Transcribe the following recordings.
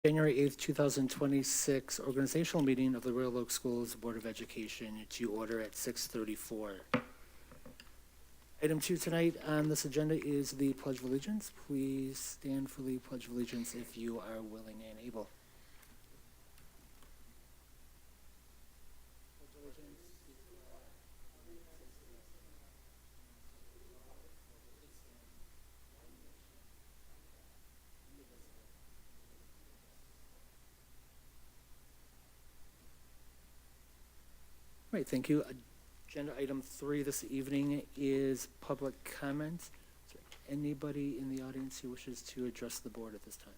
January 8th, 2026 organizational meeting of the Royal Oak Schools Board of Education to order at 6:34. Item 2 tonight on this agenda is the Pledge of Allegiance. Please stand for the Pledge of Allegiance if you are willing and able. Right, thank you. Agenda item 3 this evening is public comment. Is there anybody in the audience who wishes to address the board at this time?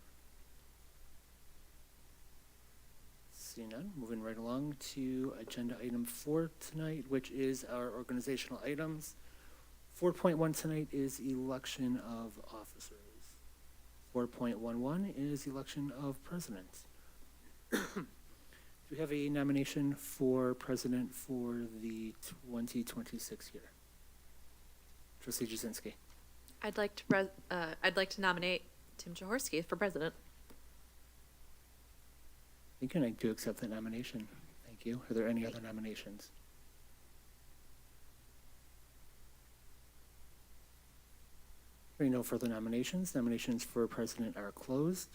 Seeing none, moving right along to agenda item 4 tonight, which is our organizational items. 4.1 tonight is election of officers. 4.11 is election of president. Do we have a nomination for president for the 2026 year? Trustee Jasinski. I'd like to nominate Tim Jaworski for president. Thank you, and I do accept that nomination. Thank you. Are there any other nominations? Hearing no further nominations, nominations for president are closed.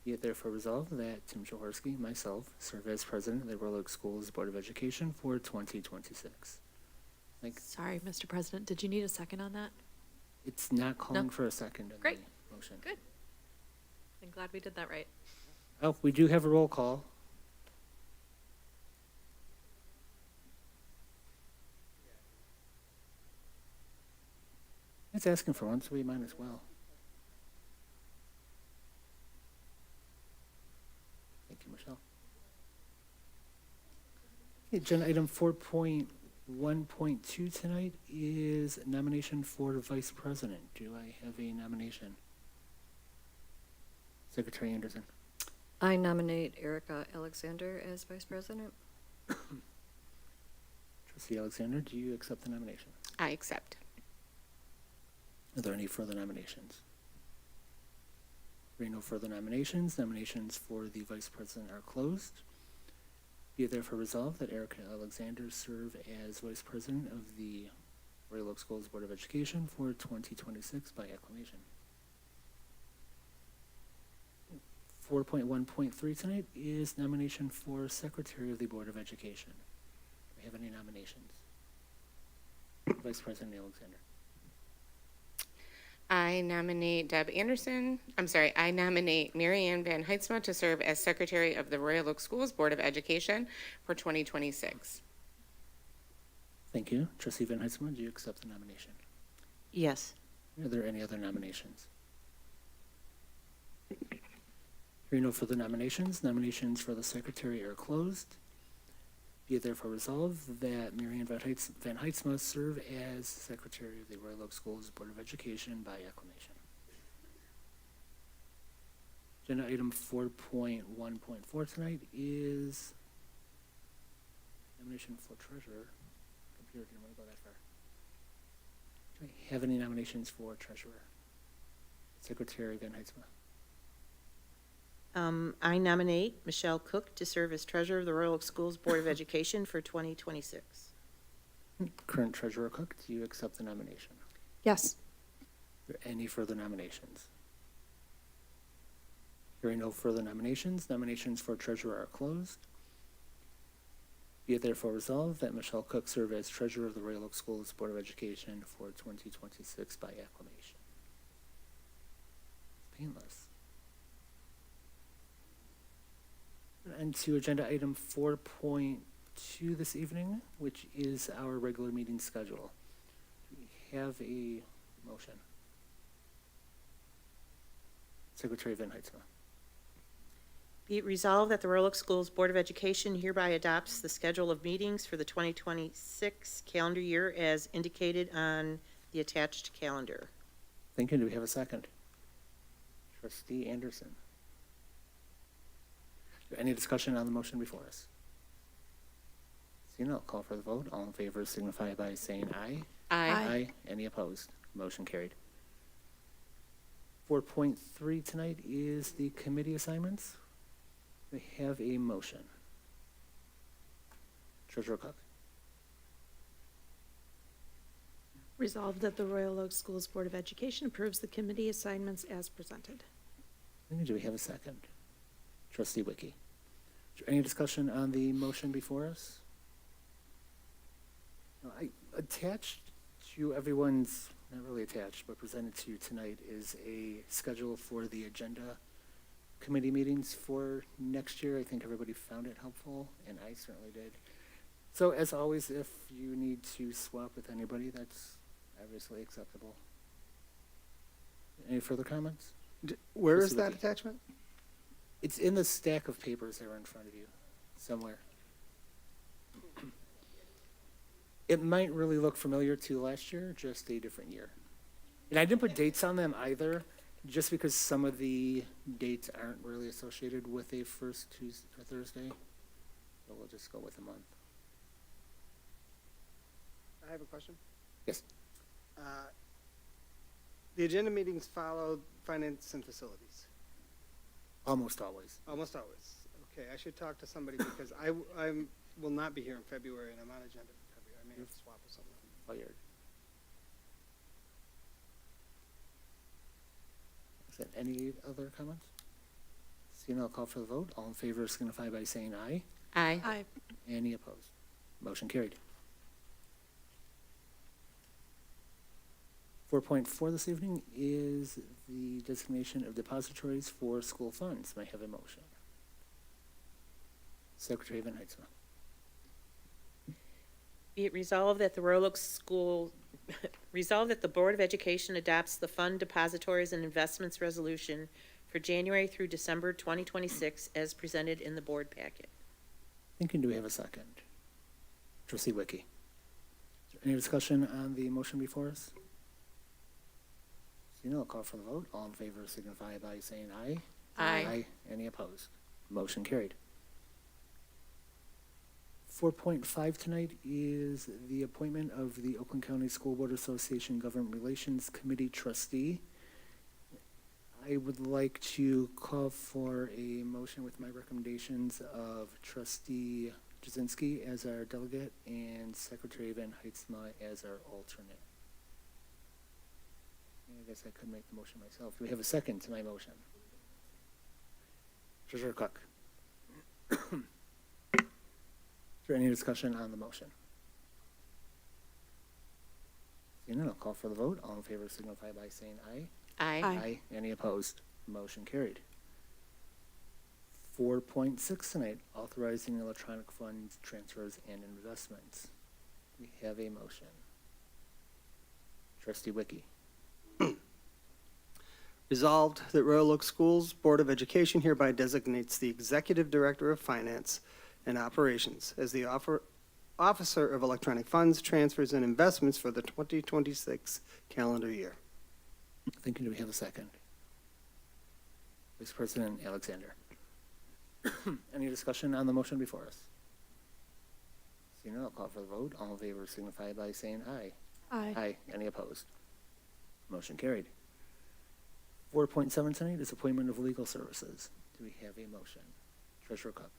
Be it therefore resolved that Tim Jaworski, myself, serve as president of the Royal Oak Schools Board of Education for 2026. Sorry, Mr. President, did you need a second on that? It's not calling No. for a second in Great. the motion. Good. I'm glad we did that right. Oh, we do have a roll call. It's asking for one, so we might as well. Thank you, Michelle. Agenda item 4.1.2 tonight is nomination for vice president. Do I have a nomination? Secretary Anderson. I nominate Erica Alexander as vice president. Trustee Alexander, do you accept the nomination? I accept. Are there any further nominations? There are no further nominations. Nominations for the vice president are closed. Be it therefore resolved that Erica Alexander serve as vice president of the Royal Oak Schools Board of Education for 2026 by acclamation. 4.1.3 tonight is nomination for secretary of the Board of Education. Do we have any nominations? Vice President Alexander. I nominate I nominate Mary Ann Van Heidsma to serve as Secretary of the Royal Oak Schools Board of Education for 2026. Thank you. Trustee Van Heidsma, do you accept the nomination? Yes. Are there any other nominations? Hearing no further nominations, nominations for the secretary are closed. Be it therefore resolved that Mary Ann Van Heidsma serve as secretary of the Royal Oak Schools Board of Education by acclamation. Agenda item 4.1.4 tonight is nomination for treasurer. Computer didn't want to go that far. Do we have any nominations for treasurer? Secretary Van Heidsma. I nominate Michelle Cook to serve as treasurer of the Royal Oak Schools Board of Education for 2026. Current treasurer Cook, do you accept the nomination? Yes. Are there any further nominations? Hearing no further nominations, nominations for treasurer are closed. Be it therefore resolved that Michelle Cook serve as treasurer of the Royal Oak Schools Board of Education for 2026 by acclamation. It's painless. And to agenda item 4.2 this evening, which is our regular meeting schedule. Do we have a motion? Secretary Van Heidsma. Be it resolved that the Royal Oak Schools Board of Education hereby adopts the schedule of meetings for the 2026 calendar year as indicated on the attached calendar. Thank you. Do we have a second? Trustee Anderson. Any discussion on the motion before us? Seeing none, I'll call for the vote. All in favor signify by saying aye. Aye. Aye. Any opposed? Motion carried. 4.3 tonight is the committee assignments. We have a motion. Treasurer Cook. Resolved that the Royal Oak Schools Board of Education approves the committee assignments as presented. Do we have a second? Trustee Wiki. Is there any discussion on the motion before us? No, I attached to everyone's, not really attached, but presented to you tonight is a schedule for the agenda committee meetings for next year. I think everybody found it helpful, and I certainly did. So as always, if you need to swap with anybody, that's obviously acceptable. Any further comments? Where is Trustee that Wiki. attachment? It's in the stack of papers that are in front of you, somewhere. It might really look familiar to last year, just a different year. And I didn't put dates on them either, just because some of the dates aren't really associated with a first Tuesday or Thursday. So we'll just go with a month. I have a question. Yes. The agenda meetings follow finance and facilities, Almost always. almost always. Okay, I should talk to somebody because I will not be here in February and I'm on agenda for February. I may have to swap with someone. Fired. Is that any other comments? Seeing, I'll call for the vote. All in favor signify by saying aye. Aye. Aye. Any opposed? Motion carried. 4.4 this evening is the designation of depositories for school funds. May I have a motion? Secretary Van Heitzma. Be it resolved that the Royal Oak School, resolved that the Board of Education adopts the Fund Depositories and Investments Resolution for January through December 2026 as presented in the board packet. Thank you. Do we have a second? Trustee Wiki. Is there any discussion on the motion before us? Seeing none, I'll call for the vote. All in favor signify by saying aye. Aye. Any opposed? Motion carried. 4.5 tonight is the appointment of the Oakland County School Board Association Government Relations Committee trustee. I would like to call for a motion with my recommendations of Trustee Jazinski as our delegate and Secretary Van Heitzma as our alternate. I guess I could make the motion myself. Do we have a second to my motion? Treasurer Cook. Is there any discussion on the motion? Seeing none, I'll call for the vote. All in favor signify by saying aye. Aye. Aye. Any opposed? Motion carried. 4.6 tonight, authorizing electronic funds transfers and investments. We have a motion. Trustee Wiki. Resolved that Royal Oak Schools Board of Education hereby designates the Executive Director of Finance and Operations as the Officer of Electronic Funds, Transfers, and Investments for the 2026 calendar year. Thank you. Do we have a second? Vice President Alexander. Any discussion on the motion before us? Seeing none, I'll call for the vote. All in favor signify by saying aye. Aye. Any opposed? Motion carried. 4.7 tonight is appointment of legal services. Do we have a motion? Treasurer Cook.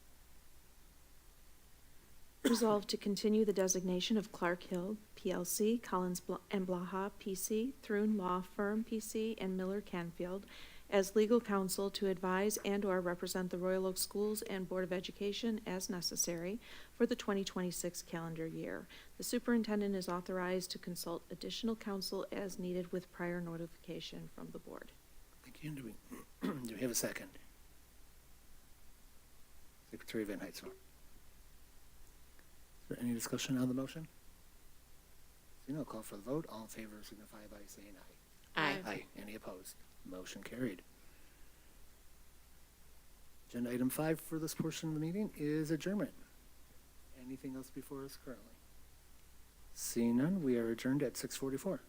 Resolved to continue the designation of Clark Hill, PLC, Collins and Blaha, PC, Thrun Law Firm, PC, and Miller Canfield as legal counsel to advise and/or represent the Royal Oak Schools and Board of Education as necessary for the 2026 calendar year. The superintendent is authorized to consult additional counsel as needed with prior notification from the board. Thank you. Do we have a second? Secretary Van Heitzma. Is there any discussion on the motion? Seeing none, I'll call for the vote. All in favor signify by saying aye. Aye. Aye. Any opposed? Motion carried. Agenda item 5 for this portion of the meeting is adjournment. Anything else before us currently? Seeing none, we are adjourned at 6:44.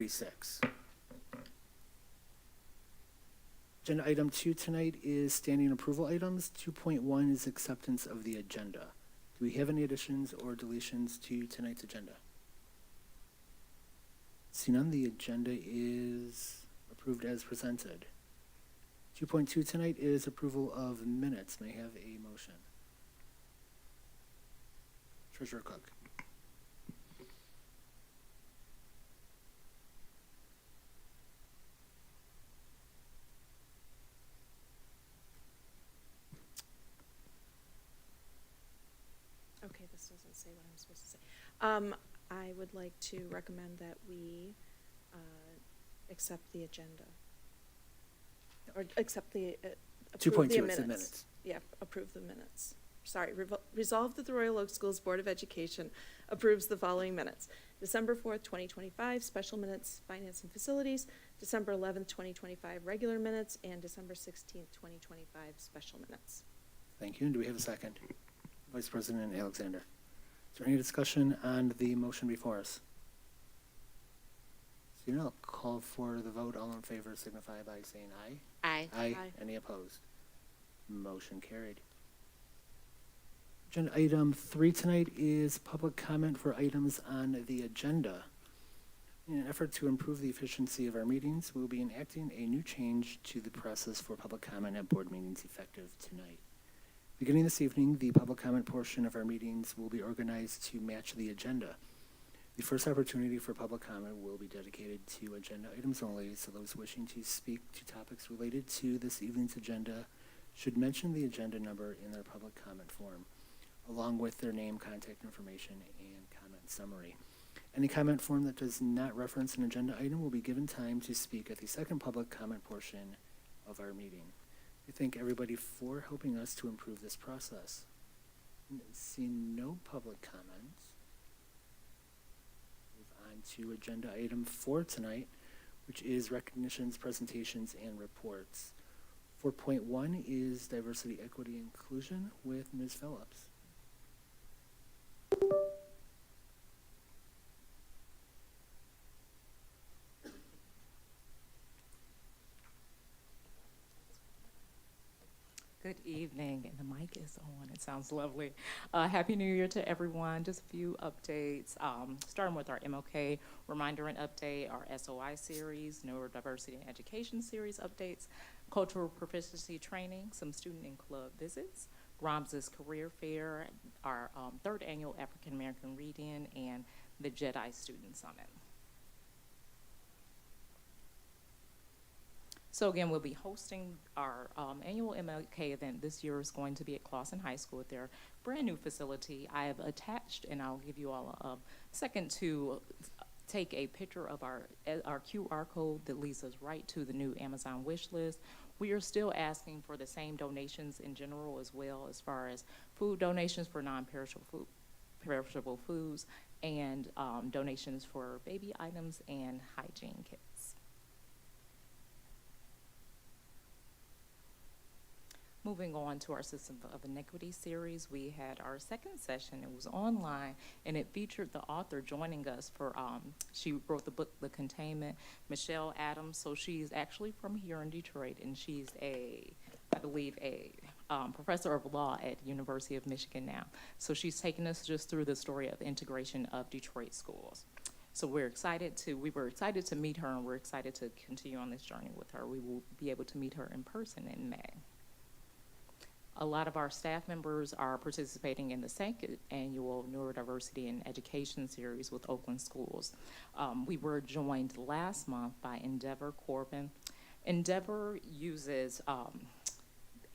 36. Agenda item 2 tonight is standing approval items. 2.1 is acceptance of the agenda. Do we have any additions or deletions to tonight's agenda? See none, the agenda is approved as presented. 2.2 tonight is approval of minutes. May I have a motion? Treasurer Cook. Okay, this doesn't say what I'm supposed to say. I would like to recommend that we accept the agenda. Or accept the, approve 2.2 the is minutes. the minutes. Yeah, approve the minutes. Sorry, resolve that the Royal Oak Schools Board of Education approves the following minutes. December 4th, 2025, special minutes, finance and facilities, December 11th, 2025, regular minutes, and December 16th, 2025, special minutes. Thank you. And do we have a second? Vice President Alexander. Is there any discussion on the motion before us? Seeing none, I'll call for the vote. All in favor signify by saying aye. Aye. Aye. Aye. Any opposed? Motion carried. Agenda item 3 tonight is public comment for items on the agenda. In an effort to improve the efficiency of our meetings, we will be enacting a new change to the process for public comment at board meetings effective tonight. Beginning this evening, the public comment portion of our meetings will be organized to match the agenda. The first opportunity for public comment will be dedicated to agenda items only, so those wishing to speak to topics related to this evening's agenda should mention the agenda number in their public comment form, along with their name, contact information, and comment summary. Any comment form that does not reference an agenda item will be given time to speak at the second public comment portion of our meeting. We thank everybody for helping us to improve this process. Seeing no public comments, move on to agenda item 4 tonight, which is recognitions, presentations, and reports. 4.1 is diversity, equity, inclusion with Ms. Phillips. Good evening, and the mic is on. It sounds lovely. Happy New Year to everyone. Just a few updates, starting with our MLK Reminder and Update, our SOI series, Neurodiversity and Education series updates, Cultural Proficiency Training, some student and club visits, Ramses Career Fair, our third annual African American Read-In, and the Jedi Student Summit. So again, we'll be hosting our annual MLK event this year is going to be at Clawson High School at their brand new facility. I have attached, and I'll give you all a second to take a picture of our QR code that leads us right to the new Amazon wish list. We are still asking for the same donations in general as well, as far as food donations for non-perishable foods, and donations for baby items and hygiene kits. Moving on to our System of Inequity series, we had our second session. It was online, and it featured the author joining us for, she wrote the book, The Containment, Michelle Adams. So she's actually from here in Detroit, and she's I believe, a professor of law at University of Michigan now. So she's taking us just through the story of integration of Detroit schools. So we were excited to meet her, and we're excited to continue on this journey with her. We will be able to meet her in person in May. A lot of our staff members are participating in the second annual Neurodiversity and Education series with Oakland Schools. We were joined last month by Endeavor Corbin. Endeavor uses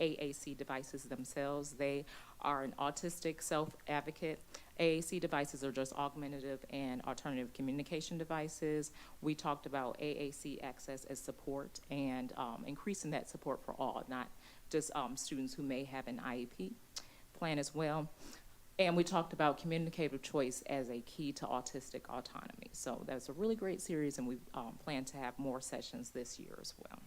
AAC devices themselves. They are an autistic self-advocate. AAC devices are just augmentative and alternative communication devices. We talked about AAC access as support and increasing that support for all, not just students who may have an IEP plan as well. And we talked about communicative choice as a key to autistic autonomy. So that's a really great series, and we plan to have more sessions this year as well.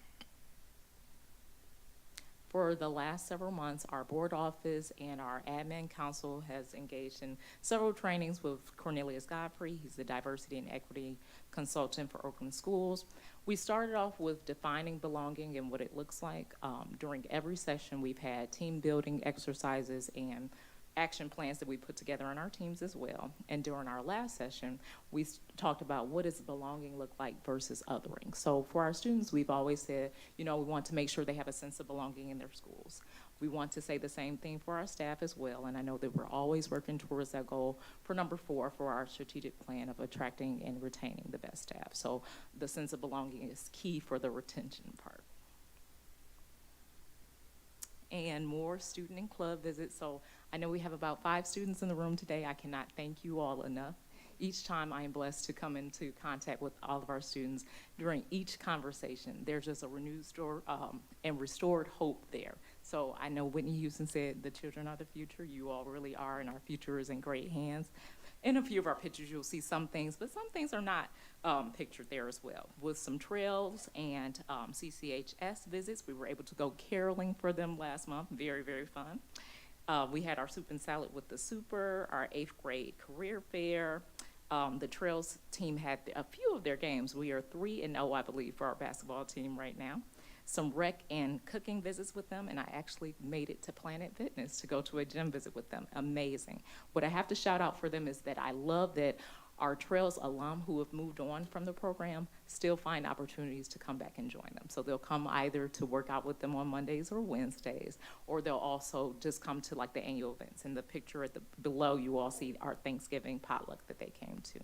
For the last several months, our board office and our admin council has engaged in several trainings with Cornelius Godfrey. He's the diversity and equity consultant for Oakland Schools. We started off with defining belonging and what it looks like. During every session, we've had team building exercises and action plans that we put together on our teams as well. And during our last session, we talked about what does belonging look like versus othering. So for our students, we've always said, we want to make sure they have a sense of belonging in their schools. We want to say the same thing for our staff as well, and I know that we're always working towards that goal for number 4 for our strategic plan of attracting and retaining the best staff. So the sense of belonging is key for the retention part. And more student and club visits. So I know we have about 5 students in the room today. I cannot thank you all enough. Each time I am blessed to come into contact with all of our students during each conversation, there's just a renewed and restored hope there. So I know Whitney Houston said the children are the future. You all really are, and our future is in great hands. In a few of our pictures, you'll see some things, but some things are not pictured there as well. With some trails and CCHS visits, we were able to go caroling for them last month. Very, very fun. We had our soup and salad with the super, our 8th grade career fair. The trails team had a few of their games. We are 3-0, I believe, for our basketball team right now. Some rec and cooking visits with them, and I actually made it to Planet Fitness to go to a gym visit with them. Amazing. What I have to shout out for them is that I love that our Trails alum who have moved on from the program still find opportunities to come back and join them. So they'll come either to work out with them on Mondays or Wednesdays, or they'll also just come to like the annual events. In the picture below, you all see our Thanksgiving potluck that they came to.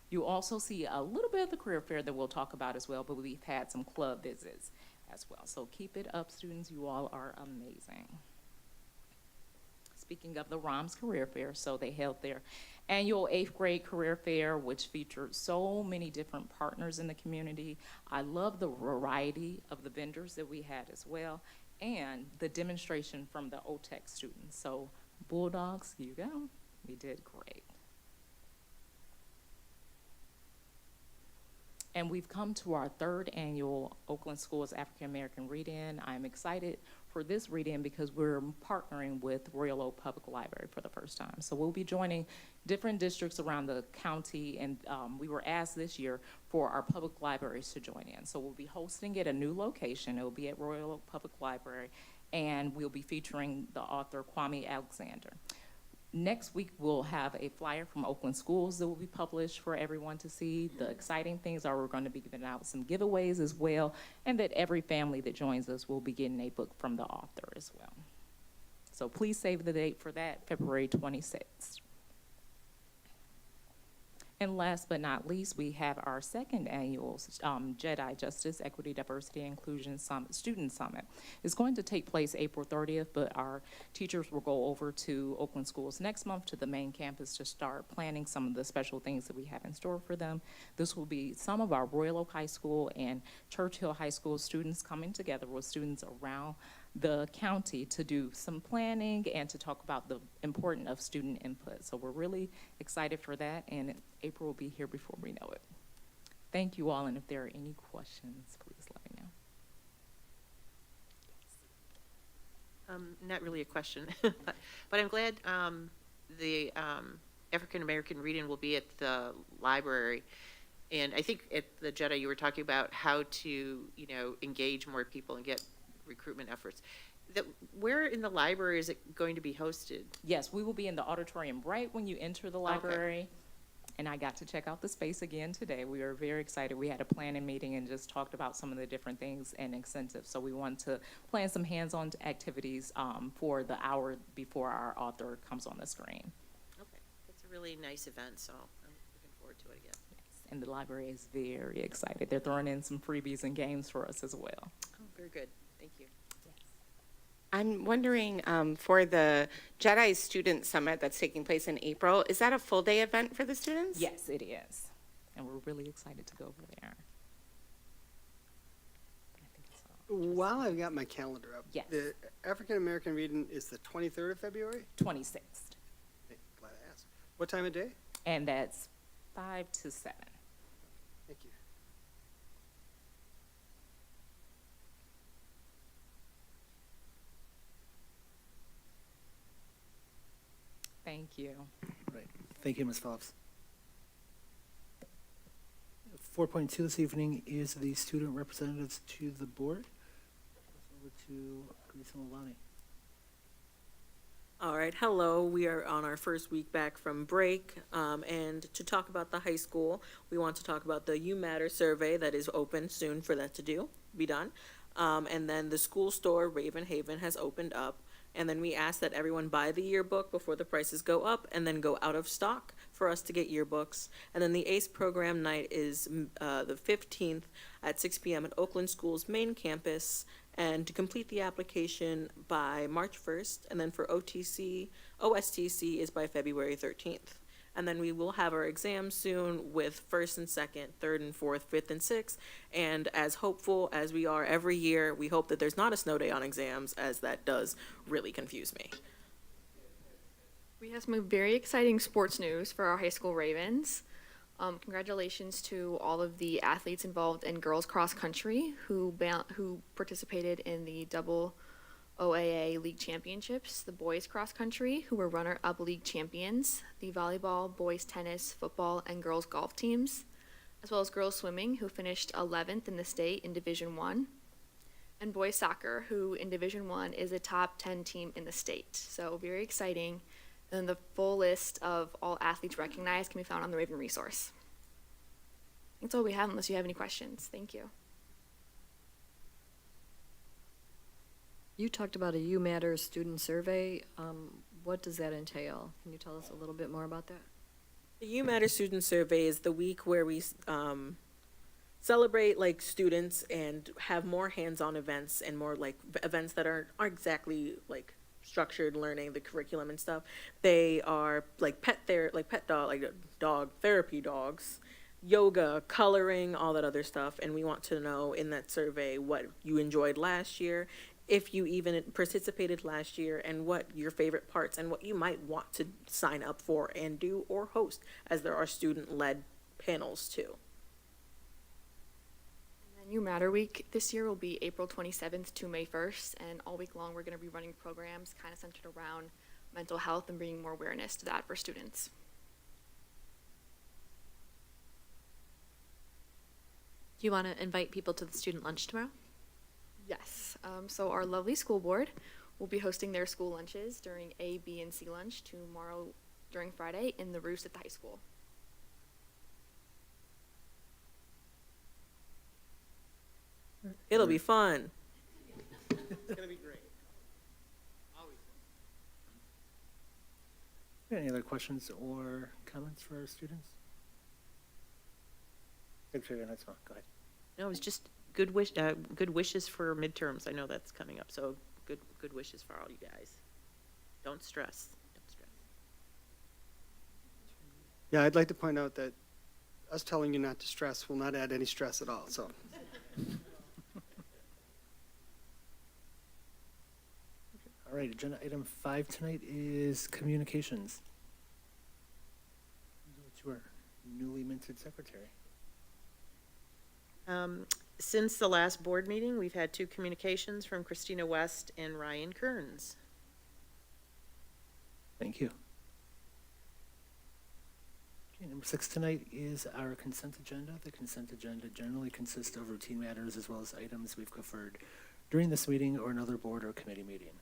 You also see a little bit of the career fair that we'll talk about as well, but we've had some club visits as well. So keep it up, students. You all are amazing. Speaking of the ROMS Career Fair, so they held their annual 8th grade career fair, which featured so many different partners in the community. I love the variety of the vendors that we had as well, and the demonstration from the OTEC students. So Bulldogs, you go. We did great. And we've come to our 3rd annual Oakland Schools African American Read-In. I'm excited for this read-in because we're partnering with Royal Oak Public Library for the first time. So we'll be joining different districts around the county, and we were asked this year for our public libraries to join in. So we'll be hosting at a new location. It will be at Royal Oak Public Library, and we'll be featuring the author Kwame Alexander. Next week, we'll have a flyer from Oakland Schools that will be published for everyone to see. The exciting things are we're going to be giving out some giveaways as well, and that every family that joins us will be getting a book from the author as well. So please save the date for that, February 26th. And last but not least, we have our 2nd annual JEDI Justice, Equity, Diversity, and Inclusion Student Summit. It's going to take place April 30th, but our teachers will go over to Oakland Schools next month to the main campus to start planning some of the special things that we have in store for them. This will be some of our Royal Oak High School and Churchill High School students coming together with students around the county to do some planning and to talk about the importance of student input. So we're really excited for that, and April will be here before we know it. Thank you all, and if there are any questions, please let me know. Not really a question, but I'm glad the African American Read-In will be at the library. And I think at the JEDI you were talking about how to, engage more people and get recruitment efforts. Where in the library is it going to be hosted? Yes, we will be in the auditorium right when you enter the library. Okay. And I got to check out the space again today. We are very excited. We had a planning meeting and just talked about some of the different things and incentives. So we want to plan some hands-on activities for the hour before our author comes on the screen. Okay, that's a really nice event, so I'm looking forward to it again. Yes, and the library is very excited. They're throwing in some freebies and games for us as well. Oh, very good. Thank you. I'm wondering, for the JEDI Student Summit that's taking place in April, is that a full-day event for the students? Yes, it is. And we're really excited to go over there. While I've got my calendar up, Yes. the African American Reading is the 23rd of February? 26th. Hey, glad I asked. What time of day? And that's 5 to 7. Thank you. Thank you. Right. Thank you, Ms. Phillips. 4.2 this evening is the student representatives to the board. Over to Grace and Alani. All right, hello. We are on our first week back from break, and to talk about the high school, we want to talk about the You Matter survey that is open soon for that to be done. And then the school store, Raven Haven, has opened up. And then we ask that everyone buy the yearbook before the prices go up and then go out of stock for us to get yearbooks. And then the ACE program night is the 15th at 6 p.m. at Oakland School's main campus. And to complete the application by March 1st, and then for OSTC is by February 13th. And then we will have our exams soon with first and second, third and fourth, fifth and sixth. And as hopeful as we are every year, we hope that there's not a snow day on exams, as that does really confuse me. We have some very exciting sports news for our high school Ravens. Congratulations to all of the athletes involved in girls cross country who participated in the WOAA league championships, the boys cross country who were runner-up league champions, the volleyball, boys tennis, football, and girls golf teams, as well as girls swimming who finished 11th in the state in Division 1, and boys soccer who in Division 1 is a top 10 team in the state. So very exciting. And the full list of all athletes recognized can be found on the Raven resource. That's all we have unless you have any questions. Thank you. You talked about a You Matter student survey. What does that entail? Can you tell us a little bit more about that? The You Matter Student Survey is the week where we celebrate like students and have more hands-on events and more like events that aren't exactly structured learning, the curriculum and stuff. They are like dog therapy dogs, yoga, coloring, all that other stuff. And we want to know in that survey what you enjoyed last year, if you even participated last year, and what your favorite parts and what you might want to sign up for and do or host, as there are student-led panels too. You Matter Week this year will be April 27th to May 1st, and all week long we're going to be running programs kind of centered around mental health and bringing more awareness to that for students. Do you want to invite people to the student lunch tomorrow? Yes, so our lovely school board will be hosting their school lunches during A, B, and C lunch tomorrow during Friday in the Roost at the high school. It'll be fun. It's gonna be great. Any other questions or comments for our students? Secretary Van Heitzma, go ahead. No, it was just good wishes for midterms. I know that's coming up, so good wishes for all you guys. Don't stress. Don't stress. Yeah, I'd like to point out that us telling you not to stress will not add any stress at all, so. All right, agenda item 5 tonight is communications. To our newly minted secretary. Since the last board meeting, we've had 2 communications from Christina West and Ryan Kearns. Thank you. Okay, number 6 tonight is our consent agenda. The consent agenda generally consists of routine matters as well as items we've covered during this meeting or another board or committee meeting.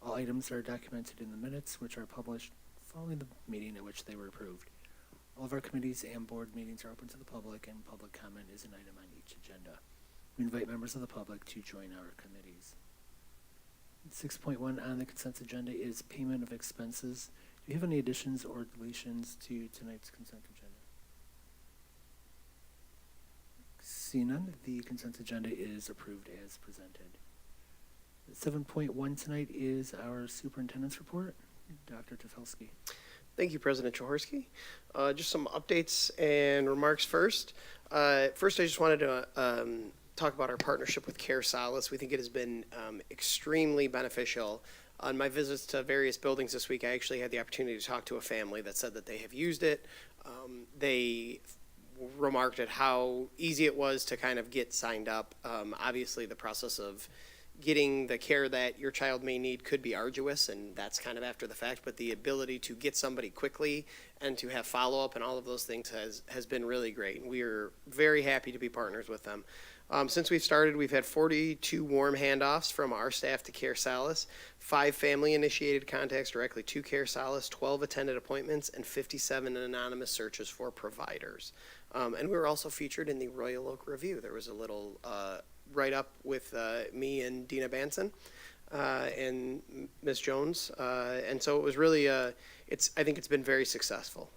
All items are documented in the minutes, which are published following the meeting at which they were approved. All of our committees and board meetings are open to the public, and public comment is an item on each agenda. We invite members of the public to join our committees. 6.1 on the consent agenda is payment of expenses. Do you have any additions or deletions to tonight's consent agenda? See none, the consent agenda is approved as presented. 7.1 tonight is our superintendent's report. Dr. Tefelsky. Thank you, President Jaworski. Just some updates and remarks first. First, I just wanted to talk about our partnership with Care Solace. We think it has been extremely beneficial. On my visits to various buildings this week, I actually had the opportunity to talk to a family that said that they have used it. They remarked at how easy it was to kind of get signed up. Obviously, the process of getting the care that your child may need could be arduous, and that's kind of after the fact, but the ability to get somebody quickly and to have follow-up and all of those things has been really great. We are very happy to be partners with them. Since we've started, we've had 42 warm handoffs from our staff to Care Solace, 5 family-initiated contacts directly to Care Solace, 12 attended appointments, and 57 anonymous searches for providers. And we were also featured in the Royal Oak Review. There was a little write-up with me and Dina Banson and Ms. Jones. And so it was really, I think it's been very successful,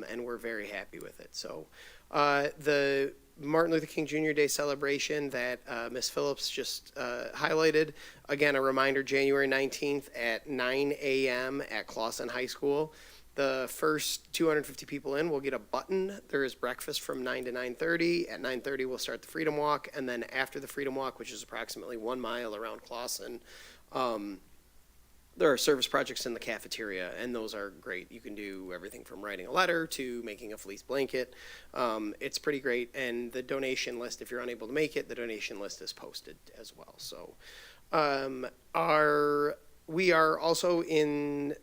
and we're very happy with it. So the Martin Luther King Jr. Day celebration that Ms. Phillips just highlighted, again, a reminder, January 19th at 9 a.m. at Clawson High School. The first 250 people in will get a button. There is breakfast from 9 to 9:30. At 9:30, we'll start the Freedom Walk. And then after the Freedom Walk, which is approximately 1 mile around Clawson, there are service projects in the cafeteria, and those are great. You can do everything from writing a letter to making a fleece blanket. It's pretty great. And the donation list, if you're unable to make it, the donation list is posted as well. So we are also in...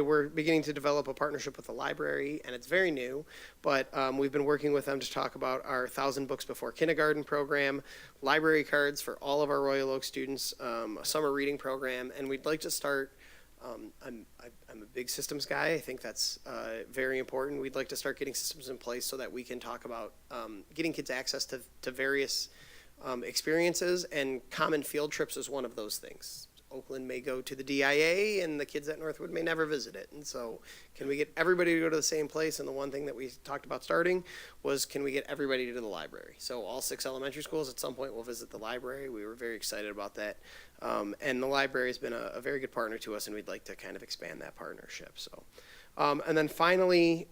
we're beginning to develop a partnership with the library, and it's very new, but we've been working with them to talk about our 1,000 Books Before Kindergarten program, library cards for all of our Royal Oak students, a summer reading program, and we'd like to start, I'm a big systems guy. I think that's very important. We'd like to start getting systems in place so that we can talk about getting kids access to various experiences, and common field trips is one of those things. Oakland may go to the DIA, and the kids at Northwood may never visit it. And so can we get everybody to go to the same place? And the one thing that we talked about starting was, can we get everybody to the library? So all 6 elementary schools at some point will visit the library. We were very excited about that. And the library has been a very good partner to us, and we'd like to kind of expand that partnership. So. And then finally,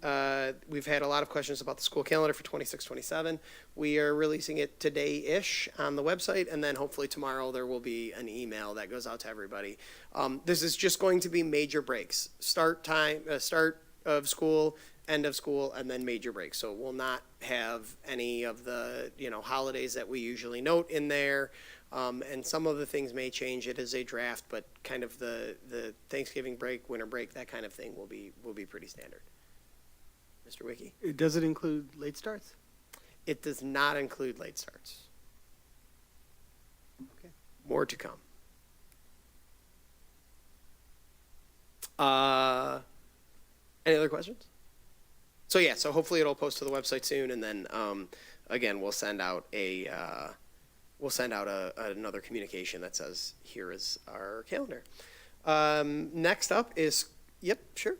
we've had a lot of questions about the school calendar for 26-27. We are releasing it today-ish on the website, and then hopefully tomorrow there will be an email that goes out to everybody. This is just going to be major breaks. Start time, start of school, end of school, and then major breaks. So we'll not have any of the holidays that we usually note in there. And some of the things may change. It is a draft, but kind of the Thanksgiving break, winter break, that kind of thing will be pretty standard. Mr. Wiki? Does it include late starts? It does not include late starts. Okay. More to come. Any other questions? So yeah, so hopefully it'll post to the website soon, and then again, we'll send out another communication that says, here is our calendar. Next up is, yep, sure.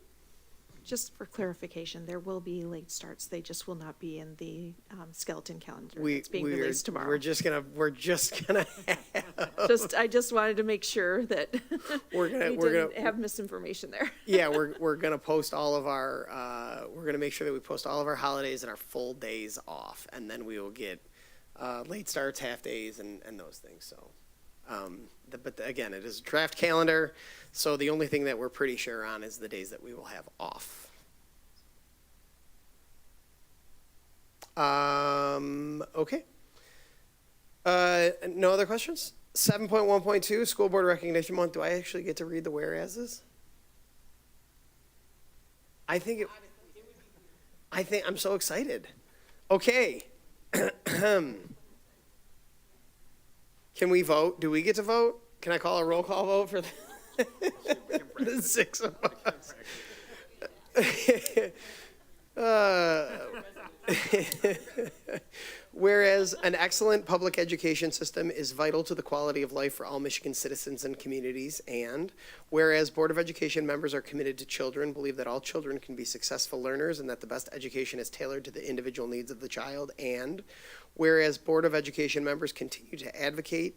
Just for clarification, there will be late starts. They just will not be in the skeleton calendar that's being released tomorrow. We're just gonna I just wanted to make sure that we're we didn't have misinformation there. Yeah, we're gonna post all of our, we're gonna make sure that we post all of our holidays and our full days off, and then we will get late starts, half days, and those things. So, again, it is a draft calendar, so the only thing that we're pretty sure on is the days that we will have off. Okay. No other questions? 7.1.2, School Board Recognition Month. Do I actually get to read the whereases? I'm so excited. Okay. Can we vote? Do we get to vote? Can I call a roll call vote for the 6 of us? Whereas an excellent public education system is vital to the quality of life for all Michigan citizens and communities, and whereas Board of Education members are committed to children, believe that all children can be successful learners and that the best education is tailored to the individual needs of the child, and whereas Board of Education members continue to advocate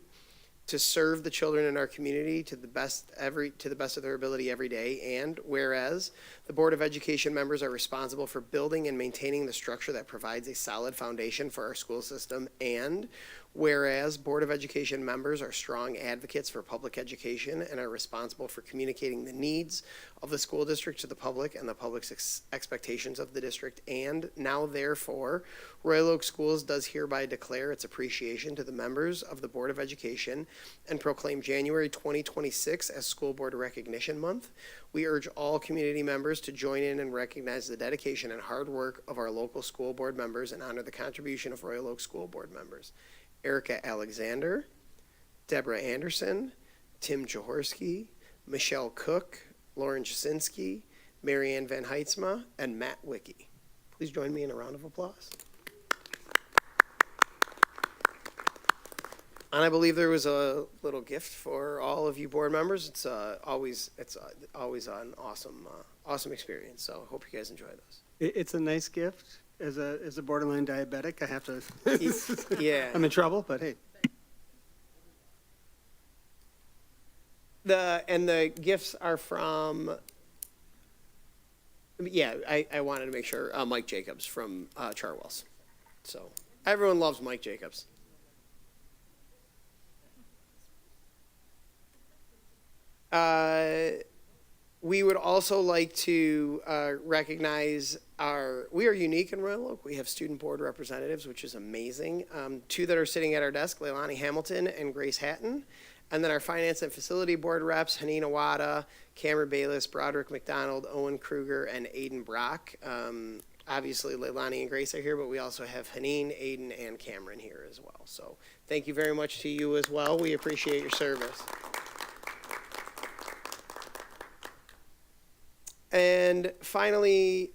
to serve the children in our community to the best of their ability every day, and whereas the Board of Education members are responsible for building and maintaining the structure that provides a solid foundation for our school system, and Whereas Board of Education members are strong advocates for public education and are responsible for communicating the needs of the school district to the public and the public's expectations of the district. And now therefore, Royal Oak Schools does hereby declare its appreciation to the members of the Board of Education and proclaim January 2026 as School Board Recognition Month. We urge all community members to join in and recognize the dedication and hard work of our local school board members and honor the contribution of Royal Oak School Board members. Erica Alexander, Deborah Anderson, Tim Jaworski, Michelle Cook, Lauren Jasinski, Marianne Van Heitzma, and Matt Wicke. Please join me in a round of applause. And I believe there was a little gift for all of you board members. It's always an awesome experience. So I hope you guys enjoy those. It's a nice gift. As a borderline diabetic, I have to, Yeah. I'm in trouble, but hey. The gifts are from, yeah, I wanted to make sure, Mike Jacobs from Chartwells. So everyone loves Mike Jacobs. We would also like to recognize we are unique in Royal Oak. We have student board representatives, which is amazing. Two that are sitting at our desk, Leilani Hamilton and Grace Hatton. And then our finance and facility board reps, Hanina Wada, Cameron Bayless, Broderick McDonald, Owen Kruger, and Aiden Brock. Obviously, Leilani and Grace are here, but we also have Hanine, Aiden, and Cameron here as well. So thank you very much to you as well. We appreciate your service. And finally,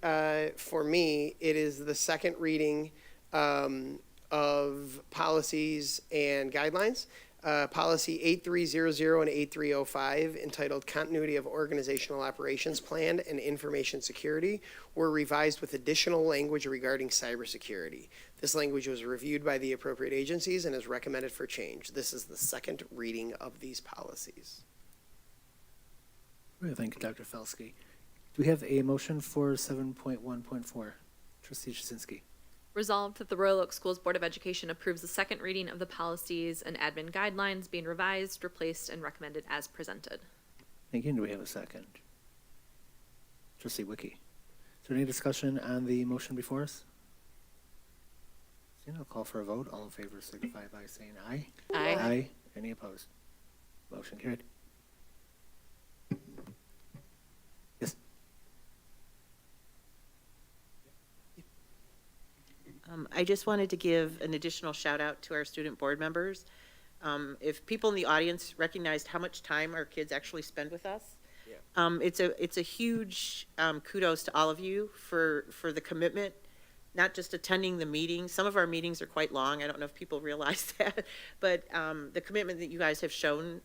for me, it is the second reading of policies and guidelines. Policy 8300 and 8305, entitled Continuity of Organizational Operations Plan and Information Security, were revised with additional language regarding cybersecurity. This language was reviewed by the appropriate agencies and is recommended for change. This is the second reading of these policies. Thank you, Dr. Felsky. Do we have a motion for 7.1.4? Trustee Jasinski. Resolved that the Royal Oak Schools Board of Education approves the second reading of the policies and admin guidelines being revised, replaced, and recommended as presented. Thank you. Do we have a second? Trustee Wicke. Is there any discussion on the motion before us? Seeing, I'll call for a vote. All in favor signify by saying aye. Aye. Aye. Any opposed? Motion carried. Yes. I just wanted to give an additional shout out to our student board members. If people in the audience recognized how much time our kids actually spend with us, it's a huge kudos to all of you for the commitment, not just attending the meetings. Some of our meetings are quite long. I don't know if people realize that, but the commitment that you guys have shown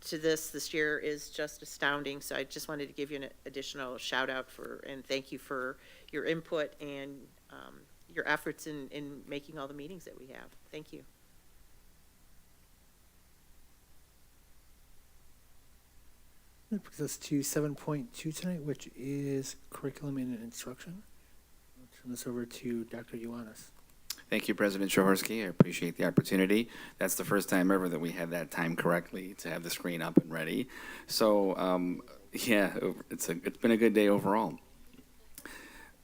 to this year is just astounding. So I just wanted to give you an additional shout out and thank you for your input and your efforts in making all the meetings that we have. Thank you. That brings us to 7.2 tonight, which is curriculum and instruction. I'll turn this over to Dr. Ioannis. Thank you, President Jaworski. I appreciate the opportunity. That's the first time ever that we had that time correctly to have the screen up and ready. So, yeah, it's been a good day overall.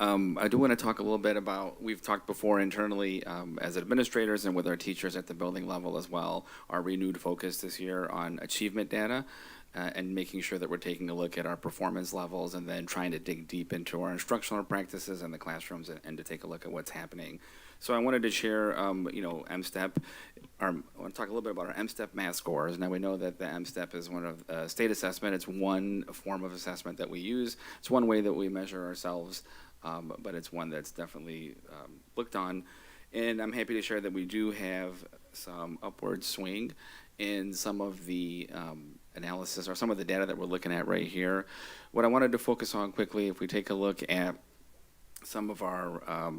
I do want to talk a little bit about, we've talked before internally as administrators and with our teachers at the building level as well, our renewed focus this year on achievement data and making sure that we're taking a look at our performance levels and then trying to dig deep into our instructional practices in the classrooms and to take a look at what's happening. So I wanted to share, MSTEP. I want to talk a little bit about our MSTEP math scores. Now we know that the MSTEP is one of state assessment. It's one form of assessment that we use. It's one way that we measure ourselves. But it's one that's definitely looked on. And I'm happy to share that we do have some upward swing in some of the analysis or some of the data that we're looking at right here. What I wanted to focus on quickly, if we take a look at some of our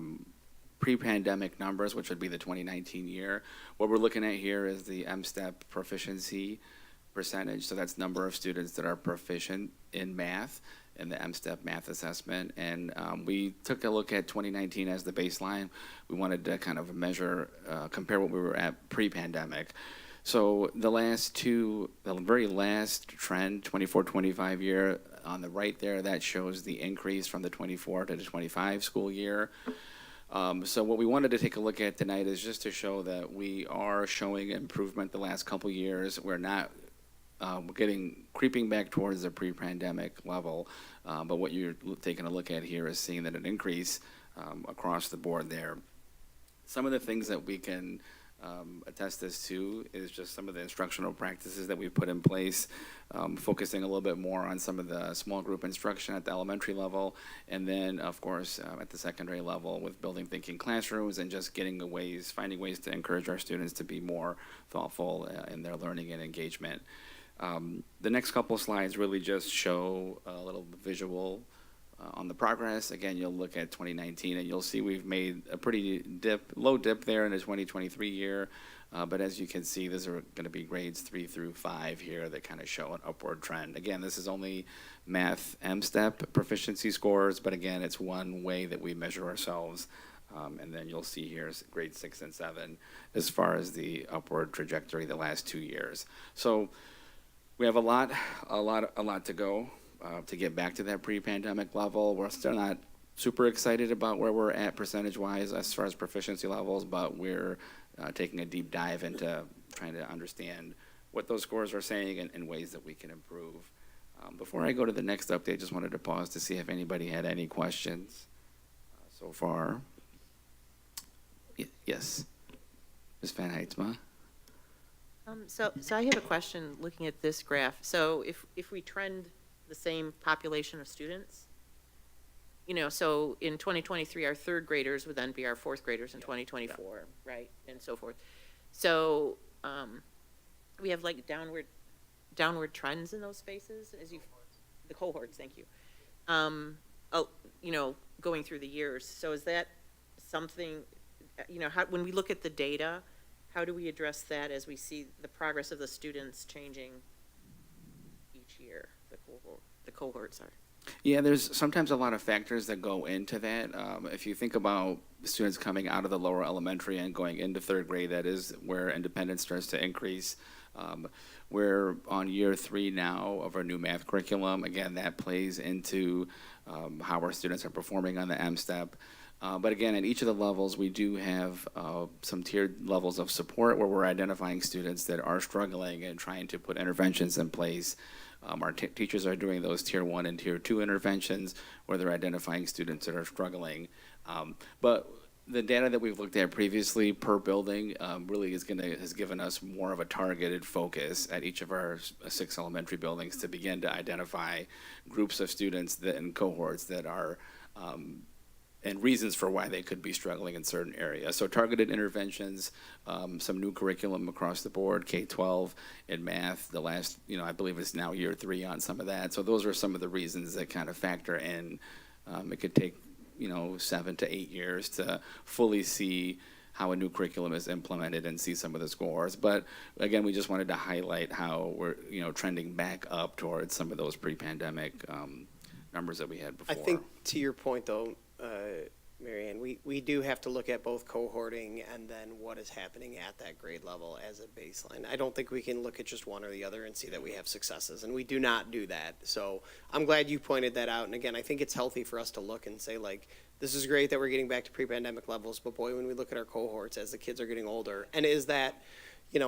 pre-pandemic numbers, which would be the 2019 year, what we're looking at here is the MSTEP proficiency percentage. So that's number of students that are proficient in math in the M-STEP math assessment. And we took a look at 2019 as the baseline. We wanted to kind of measure, compare what we were at pre-pandemic. So the very last trend, 24-25 year, on the right there, that shows the increase from the 24 to the 25 school year. So what we wanted to take a look at tonight is just to show that we are showing improvement the last couple years. We're not we're creeping back towards the pre-pandemic level, but what you're taking a look at here is seeing that an increase across the board there. Some of the things that we can attest this to is just some of the instructional practices that we've put in place, focusing a little bit more on some of the small group instruction at the elementary level, and then of course at the secondary level with building thinking classrooms and just finding ways to encourage our students to be more thoughtful in their learning and engagement. The next couple slides really just show a little visual on the progress. Again, you'll look at 2019 and you'll see we've made a pretty low dip there in the 2023 year. But as you can see, these are going to be grades 3 through 5 here that kind of show an upward trend. Again, this is only math M-STEP proficiency scores, but again, it's one way that we measure ourselves. And then you'll see here is grade 6 and 7 as far as the upward trajectory the last 2 years. So we have a lot to go. To get back to that pre-pandemic level. We're still not super excited about where we're at percentage-wise as far as proficiency levels, but we're taking a deep dive into trying to understand what those scores are saying and ways that we can improve. Before I go to the next update, just wanted to pause to see if anybody had any questions so far. Yes, Ms. Van Heidsma. So I have a question looking at this graph. So if we trend the same population of students, so in 2023, our third graders would then be our fourth graders in 2024, right, and so forth. So we have like downward trends in those spaces the cohorts, thank you. Going through the years. So is that something, when we look at the data, how do we address that as we see the progress of the students changing each year? The cohorts are. Yeah, there's sometimes a lot of factors that go into that. If you think about students coming out of the lower elementary and going into third grade, that is where independence starts to increase. We're on year 3 now of our new math curriculum. Again, that plays into how our students are performing on the M-STEP. But again, at each of the levels, we do have some tiered levels of support where we're identifying students that are struggling and trying to put interventions in place. Our teachers are doing those tier 1 and tier 2 interventions where they're identifying students that are struggling. But the data that we've looked at previously per building really has given us more of a targeted focus at each of our 6 elementary buildings to begin to identify groups of students and cohorts that are and reasons for why they could be struggling in certain areas. So targeted interventions, some new curriculum across the board, K-12 in math, the last, I believe it's now year 3 on some of that. So those are some of the reasons that kind of factor in. It could take, 7 to 8 years to fully see how a new curriculum is implemented and see some of the scores. But again, we just wanted to highlight how we're, trending back up towards some of those pre-pandemic numbers that we had before. I think to your point though, Marianne, we do have to look at both cohorting and then what is happening at that grade level as a baseline. I don't think we can look at just one or the other and see that we have successes, and we do not do that. So I'm glad you pointed that out. And again, I think it's healthy for us to look and say, like, this is great that we're getting back to pre-pandemic levels, but boy, when we look at our cohorts as the kids are getting older, and is that,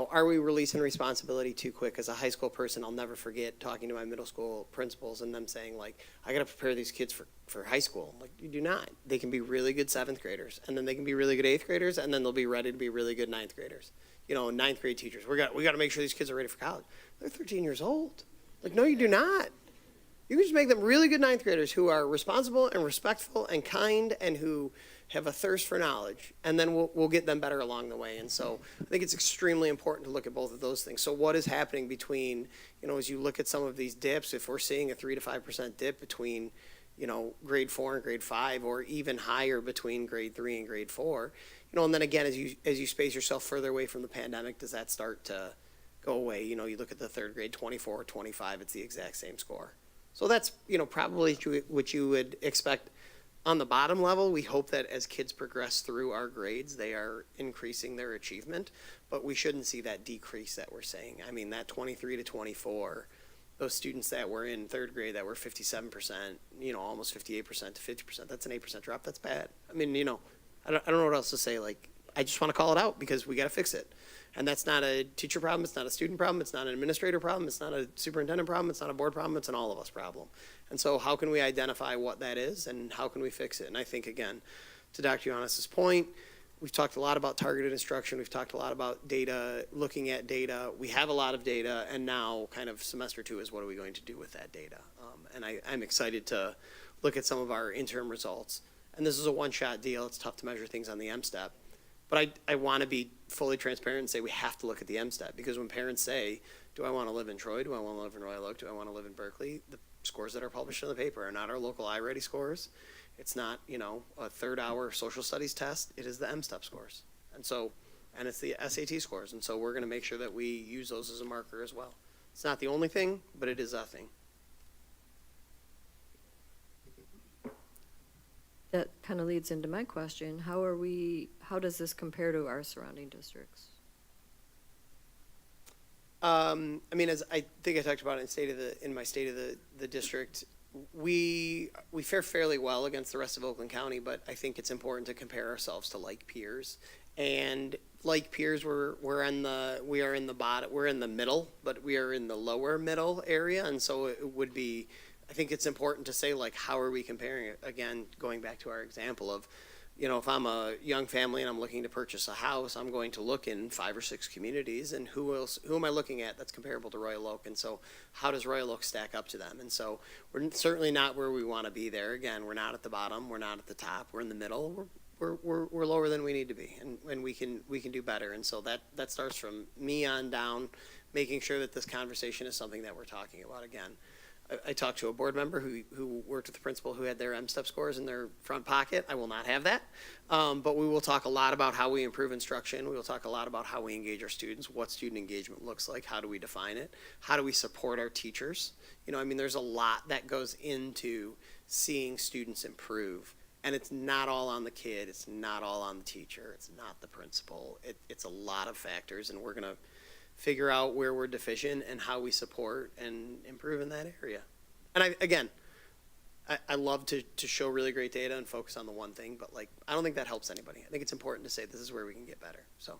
are we releasing responsibility too quick? As a high school person, I'll never forget talking to my middle school principals and them saying, like, I got to prepare these kids for high school. I'm like, you do not. They can be really good 7th graders, and then they can be really good 8th graders, and then they'll be ready to be really good 9th graders. 9th grade teachers. We got to make sure these kids are ready for college. They're 13 years old. Like, no, you do not. You can just make them really good 9th graders who are responsible and respectful and kind and who have a thirst for knowledge, and then we'll get them better along the way. And so I think it's extremely important to look at both of those things. So what is happening between, as you look at some of these dips, if we're seeing a 3 to 5% dip between, grade 4 and grade 5, or even higher between grade 3 and grade 4, and then again, as you space yourself further away from the pandemic, does that start to go away? You look at the third grade, 24 or 25, it's the exact same score. So that's, probably what you would expect. On the bottom level, we hope that as kids progress through our grades, they are increasing their achievement, but we shouldn't see that decrease that we're saying. I mean, that 23 to 24, those students that were in third grade that were 57%, almost 58% to 50%, that's an 8% drop. That's bad. I mean, I don't know what else to say. Like, I just want to call it out because we got to fix it. And that's not a teacher problem. It's not a student problem. It's not an administrator problem. It's not a superintendent problem. It's not a board problem. It's an all of us problem. And so how can we identify what that is and how can we fix it? And I think, again, to Dr. Giannis's point, we've talked a lot about targeted instruction. We've talked a lot about data, looking at data. We have a lot of data, and now kind of semester 2 is what are we going to do with that data? And I'm excited to look at some of our interim results. And this is a one-shot deal. It's tough to measure things on the M-STEP. But I want to be fully transparent and say we have to look at the M-STEP, because when parents say, do I want to live in Troy? Do I want to live in Royal Oak? Do I want to live in Berkeley? The scores that are published in the paper are not our local iReady scores. It's not, a third-hour social studies test. It is the M-STEP scores. And it's the SAT scores. And so we're going to make sure that we use those as a marker as well. It's not the only thing, but it is a thing. That kind of leads into my question. How does this compare to our surrounding districts? I mean, as I think I talked about in my state of the district, we fare fairly well against the rest of Oakland County, but I think it's important to compare ourselves to like peers. And like peers, we're in the bottom, we're in the middle, but we are in the lower middle area, and so it would be, I think it's important to say, like, how are we comparing it? Again, going back to our example of, if I'm a young family and I'm looking to purchase a house, I'm going to look in 5 or 6 communities, and who am I looking at that's comparable to Royal Oak? And so how does Royal Oak stack up to them? And so we're certainly not where we want to be there. Again, we're not at the bottom. We're not at the top. We're in the middle. We're lower than we need to be, and we can do better. And so that starts from me on down, making sure that this conversation is something that we're talking about. Again, I talked to a board member who worked with the principal who had their M-STEP scores in their front pocket. I will not have that. But we will talk a lot about how we improve instruction. We will talk a lot about how we engage our students, what student engagement looks like, how do we define it, how do we support our teachers. There's a lot that goes into seeing students improve. And it's not all on the kid. It's not all on the teacher. It's not the principal. It's a lot of factors, and we're going to figure out where we're deficient and how we support and improve in that area. And I love to show really great data and focus on the one thing, but I don't think that helps anybody. I think it's important to say this is where we can get better. So.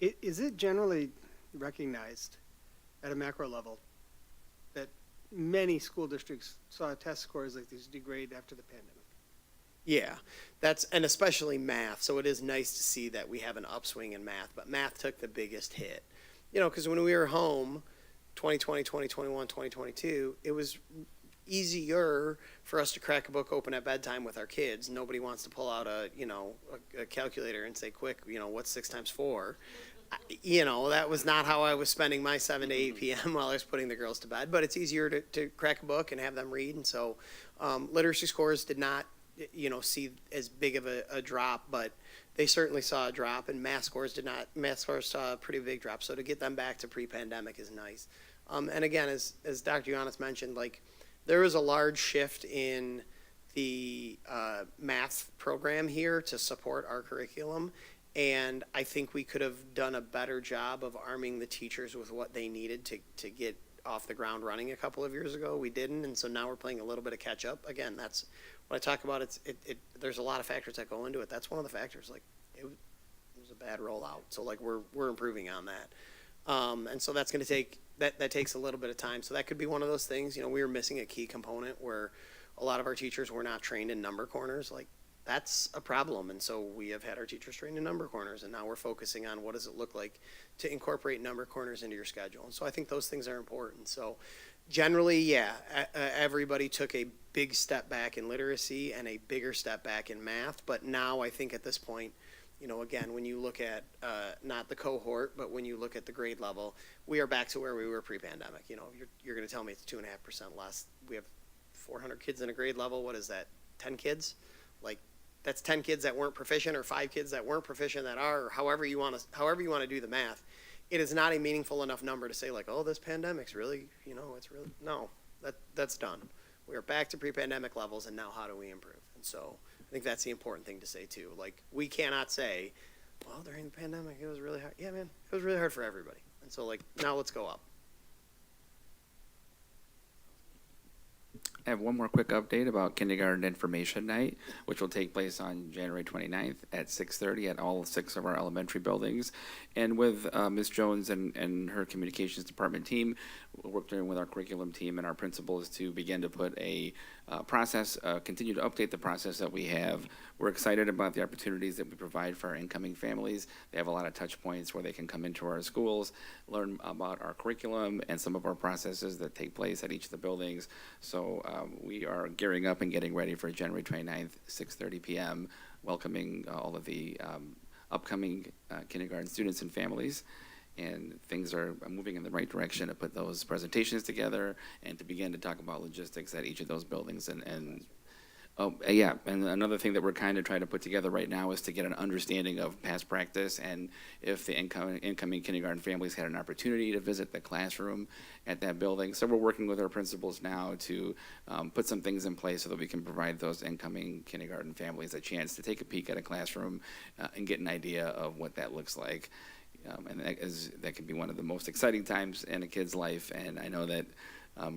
Is it generally recognized at a macro level that many school districts saw test scores like these degrade after the pandemic? Yeah, and especially math. So it is nice to see that we have an upswing in math, but math took the biggest hit. Because when we were home, 2020, 2021, 2022, it was easier for us to crack a book open at bedtime with our kids. Nobody wants to pull out a calculator and say, quick, what's 6 times 4? That was not how I was spending my 7 to 8 p.m. while I was putting the girls to bed, but it's easier to crack a book and have them read. And so literacy scores did not see as big of a drop, but they certainly saw a drop, and math scores saw a pretty big drop. So to get them back to pre-pandemic is nice. And again, as Dr. Giannis mentioned, there is a large shift in the math program here to support our curriculum, and I think we could have done a better job of arming the teachers with what they needed to get off the ground running a couple of years ago. We didn't, and so now we're playing a little bit of catch up. Again, that's what I talk about. There's a lot of factors that go into it. That's one of the factors. It was a bad rollout, so we're improving on that. And so that's going to take that takes a little bit of time. So that could be one of those things. We were missing a key component where a lot of our teachers were not trained in number corners. That's a problem, and so we have had our teachers trained in number corners, and now we're focusing on what does it look like to incorporate number corners into your schedule. And so I think those things are important. So generally, yeah, everybody took a big step back in literacy and a bigger step back in math, but now I think at this point, again, when you look at not the cohort, but when you look at the grade level, we are back to where we were pre-pandemic. You're going to tell me it's 2.5% less. We have 400 kids in a grade level. What is that, 10 kids? That's 10 kids that weren't proficient, or 5 kids that weren't proficient that are, or however you want to do the math. it is not a meaningful enough number to say like, oh, this pandemic's really, it's really, no, that's done. We are back to pre-pandemic levels, and now how do we improve? And so I think that's the important thing to say too. Like, we cannot say, well, during the pandemic, it was really hard. Yeah, man, it was really hard for everybody. And so like, now let's go up. I have one more quick update about Kindergarten Information Night, which will take place on January 29th at 6:30 at all 6 of our elementary buildings. And with Ms. Jones and her communications department team, we're working with our curriculum team and our principals to begin to put a process, continue to update the process that we have. We're excited about the opportunities that we provide for our incoming families. They have a lot of touch points where they can come into our schools, learn about our curriculum and some of our processes that take place at each of the buildings. So we are gearing up and getting ready for January 29th, 6:30 p.m., welcoming all of the upcoming kindergarten students and families. And things are moving in the right direction to put those presentations together and to begin to talk about logistics at each of those buildings. And another thing that we're kind of trying to put together right now is to get an understanding of past practice and if the incoming kindergarten families had an opportunity to visit the classroom at that building. So we're working with our principals now to put some things in place so that we can provide those incoming kindergarten families a chance to take a peek at a classroom and get an idea of what that looks like. And that can be one of the most exciting times in a kid's life. And I know that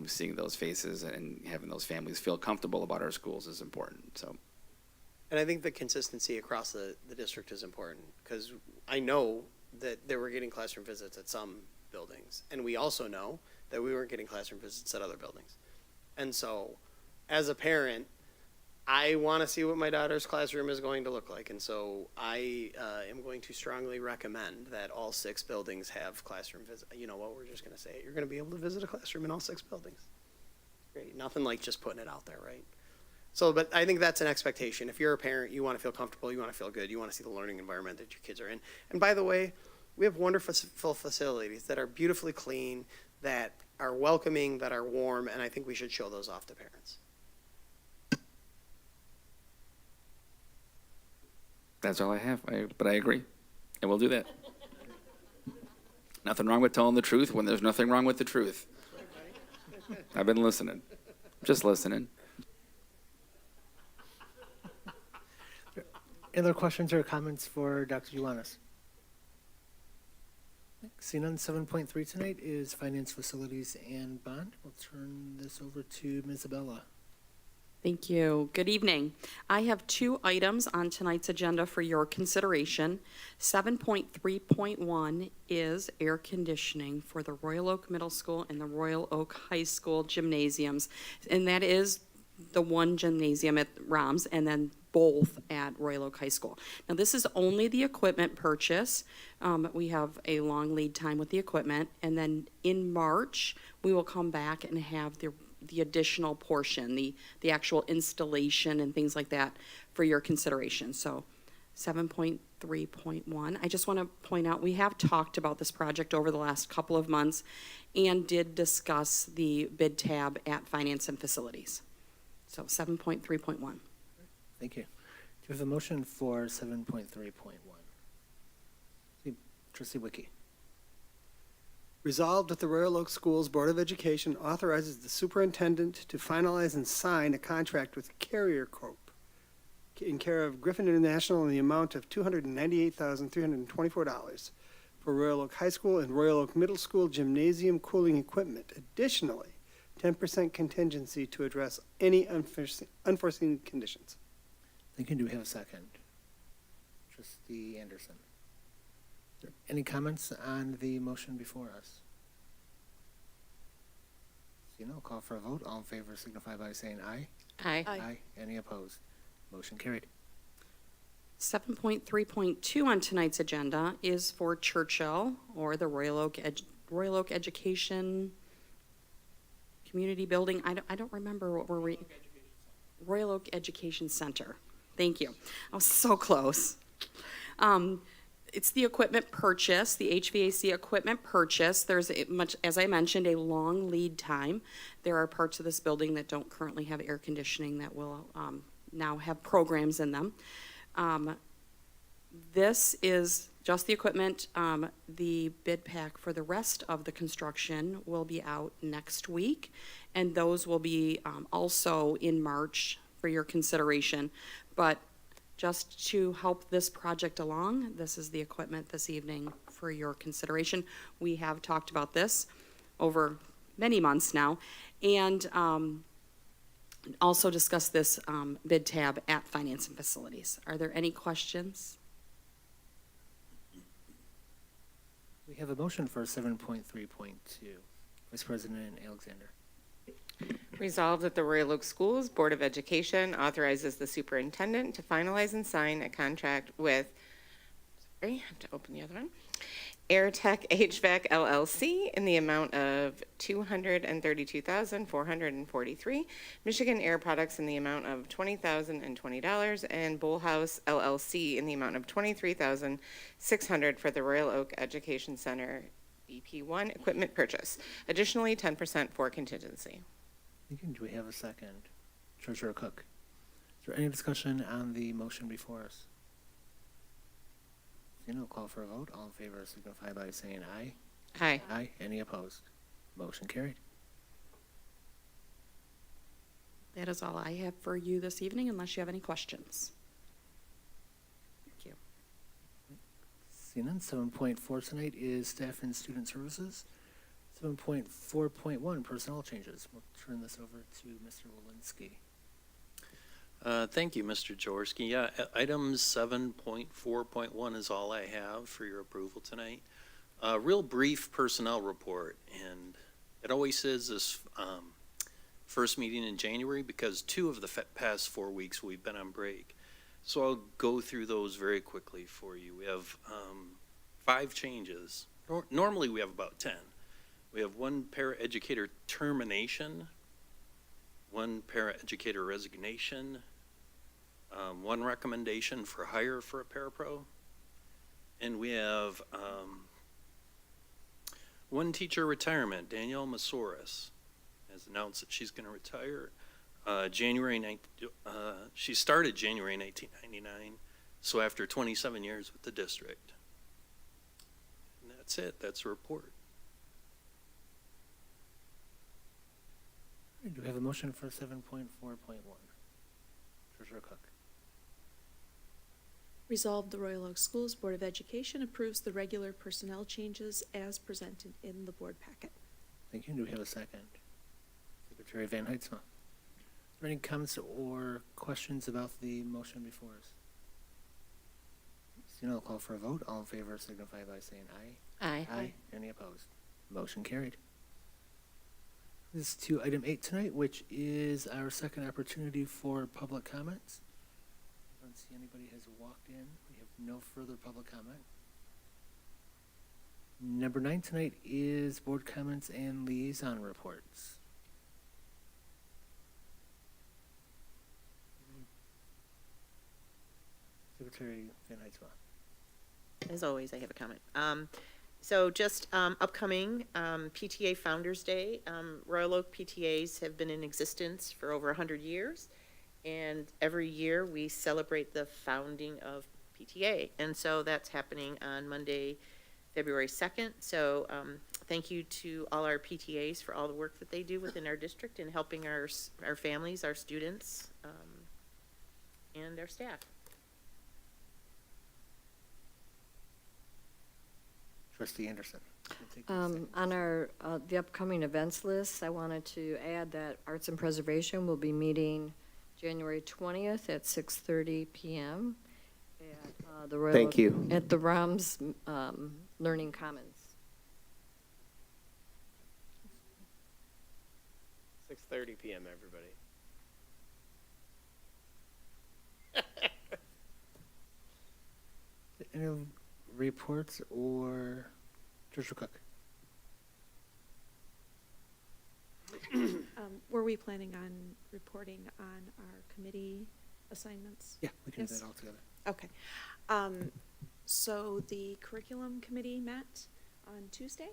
seeing those faces and having those families feel comfortable about our schools is important. So, And I think the consistency across the district is important, because I know that they were getting classroom visits at some buildings, and we also know that we weren't getting classroom visits at other buildings. And so, as a parent, I want to see what my daughter's classroom is going to look like, and so I am going to strongly recommend that all 6 buildings have classroom visits. You know what, we're just going to say it. You're going to be able to visit a classroom in all 6 buildings. Great, nothing like just putting it out there, right? So, but I think that's an expectation. If you're a parent, you want to feel comfortable, you want to feel good, you want to see the learning environment that your kids are in. And by the way, we have wonderful facilities that are beautifully clean, that are welcoming, that are warm, and I think we should show those off to parents. that's all I have, but I agree, and we'll do that. Nothing wrong with telling the truth when there's nothing wrong with the truth. I've been listening, just listening. Any other questions or comments for Dr. Ulanis? Seeing none, 7.3 tonight is Finance, Facilities, and Bond. We'll turn this over to Ms. Abella. Thank you. Good evening. I have 2 items on tonight's agenda for your consideration. 7.3.1 is air conditioning for the Royal Oak Middle School and the Royal Oak High School gymnasiums. And that is the one gymnasium at Roms and then both at Royal Oak High School. Now, this is only the equipment purchase. We have a long lead time with the equipment. And then in March, we will come back and have the additional portion, the actual installation and things like that for your consideration. So 7.3.1, I just want to point out, we have talked about this project over the last couple of months and did discuss the bid tab at Finance and Facilities. So 7.3.1. Thank you. Do you have a motion for 7.3.1? Trustee Wiki. Resolved that the Royal Oak Schools Board of Education authorizes the superintendent to finalize and sign a contract with Carrier Corp. in care of Griffin International in the amount of $298,324 for Royal Oak High School and Royal Oak Middle School gymnasium cooling equipment. Additionally, 10% contingency to address any unforeseen conditions. Thank you. Do we have a second? Trustee Anderson. Any comments on the motion before us? See no, call for a vote. All in favor signify by saying aye. Aye. Aye. Any opposed? Motion carried. 7.3.2 on tonight's agenda is for Churchill or the Royal Oak Education Community Building. I don't remember what we're Royal Oak Education Center. Thank you. I was so close. It's the equipment purchase, the HVAC equipment purchase. There's as I mentioned, a long lead time. There are parts of this building that don't currently have air conditioning that will now have programs in them. This is just the equipment. The bid pack for the rest of the construction will be out next week, and those will be also in March for your consideration. But just to help this project along, this is the equipment this evening for your consideration. We have talked about this over many months now, and also discussed this bid tab at Finance and Facilities. Are there any questions? We have a motion for 7.3.2. Vice President Alexander. Resolved that the Royal Oak Schools Board of Education authorizes the superintendent to finalize and sign a contract with, I have to open the other one, Air Tech HVAC LLC in the amount of $232,443, Michigan Air Products in the amount of $20,020, and Bull House LLC in the amount of $23,600 for the Royal Oak Education Center BP1 equipment purchase. Additionally, 10% for contingency. Thank you. Do we have a second? Treasurer Cook. Is there any discussion on the motion before us? Seeing none, I'll call for a vote. All in favor signify by saying aye. Aye. Aye. Any opposed? Motion carried. That is all I have for you this evening, unless you have any questions. Thank you. Seeing none, 7.4 tonight is staff and student services. 7.4.1 personnel changes. We'll turn this over to Mr. Walensky. Thank you, Mr. Jaworski. Yeah, item 7.4.1 is all I have for your approval tonight. Real brief personnel report, and it always is this first meeting in January because 2 of the past 4 weeks we've been on break. So I'll go through those very quickly for you. We have 5 changes. Normally we have about 10. We have 1 paraeducator termination, 1 paraeducator resignation, 1 recommendation for hire for a parapro, and we have 1 teacher retirement. Danielle Masouras has announced that she's going to retire she started January 1999, so after 27 years with the district. And that's it. That's a report. Do we have a motion for 7.4.1? Treasurer Cook. Resolved, the Royal Oak Schools Board of Education approves the regular personnel changes as presented in the board packet. Thank you. Do we have a second? Secretary Van Heidsma. Is there any comments or questions about the motion before us? Seeing none, I'll call for a vote. All in favor signify by saying aye. Aye. Aye. Any opposed? Motion carried. This is to item 8 tonight, which is our second opportunity for public comments. I don't see anybody has walked in. We have no further public comment. Number 9 tonight is board comments and liaison reports. Secretary Van Heidsma. As always, I have a comment. So just upcoming PTA Founders Day. Royal Oak PTAs have been in existence for over 100 years, and every year we celebrate the founding of PTA. And so that's happening on Monday, February 2nd. So thank you to all our PTAs for all the work that they do within our district in helping our families, our students, and our staff. Trustee Anderson. On our, the upcoming events list, I wanted to add that Arts and Preservation will be meeting January 20th at 6:30 p.m. at the Royal Thank you. at the ROMS Learning Commons. 6:30 p.m. everybody. Any reports or Treasurer Cook? Were we planning on reporting on our committee assignments? Yeah, we can do Yes. that all together. Okay. So the curriculum committee met on Tuesday,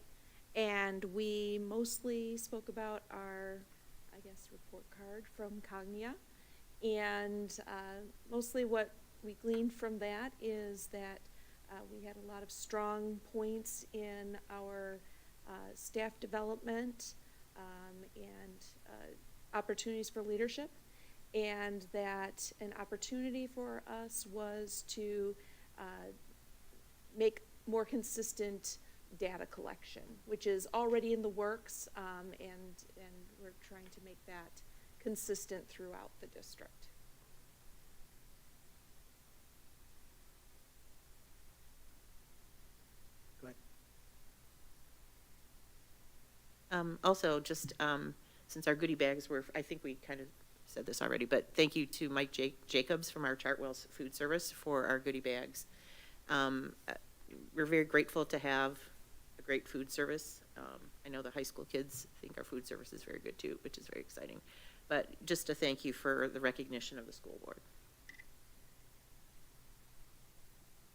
and we mostly spoke about our, I guess, report card from Cognia. And mostly what we gleaned from that is that We had a lot of strong points in our staff development and opportunities for leadership, and that an opportunity for us was to make more consistent data collection, which is already in the works, and we're trying to make that consistent throughout the district. Go ahead. Also, just since our goodie bags were, I think we kind of said this already, but thank you to Mike Jacobs from our Chartwell's Food Service for our goodie bags. We're very grateful to have a great food service. I know the high school kids think our food service is very good too, which is very exciting. But just to thank you for the recognition of the school board.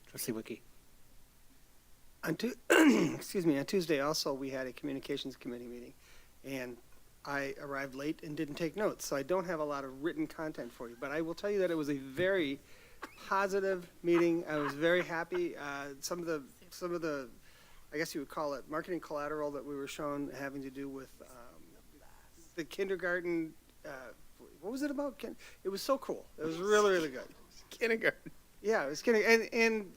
Trustee Wiki. On Tuesday also, we had a communications committee meeting, and I arrived late and didn't take notes, so I don't have a lot of written content for you. But I will tell you that it was a very positive meeting. I was very happy. Some of the, I guess you would call it, marketing collateral that we were shown having to do with the kindergarten. What was it about? It was so cool. It was really, really good. Kindergarten. Yeah, it was kidding, and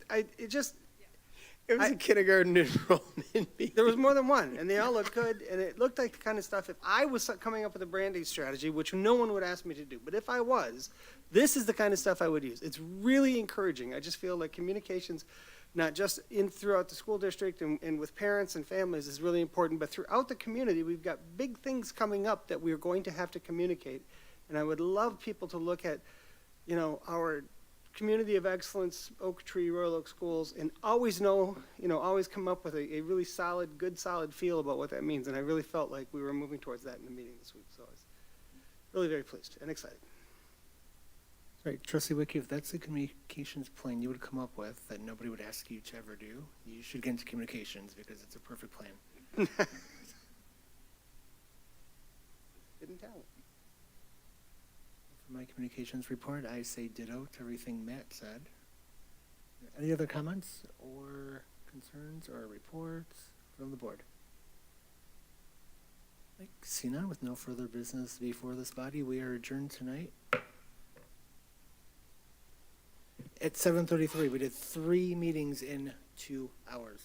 It was a kindergarten enrollment meeting. there was more than one, and they all looked good, and it looked like the kind of stuff, if I was coming up with a branding strategy, which no one would ask me to do, but if I was, this is the kind of stuff I would use. It's really encouraging. I just feel like communications, not just throughout the school district and with parents and families, is really important, but throughout the community, we've got big things coming up that we're going to have to communicate, and I would love people to look at, our community of excellence, Oak Tree, Royal Oak Schools, and always always come up with a really good solid feel about what that means. And I really felt like we were moving towards that in the meeting this week. So I was really very pleased and excited. Right, Trustee Wiki, if that's the communications plan you would come up with that nobody would ask you to ever do, you should get into communications because it's a perfect plan. Hidden talent. For my communications report, I say ditto to everything Matt said. Any other comments or concerns or reports from the board? Like, see none, with no further business before this body, we are adjourned tonight. At 7:33, we did 3 meetings in 2 hours.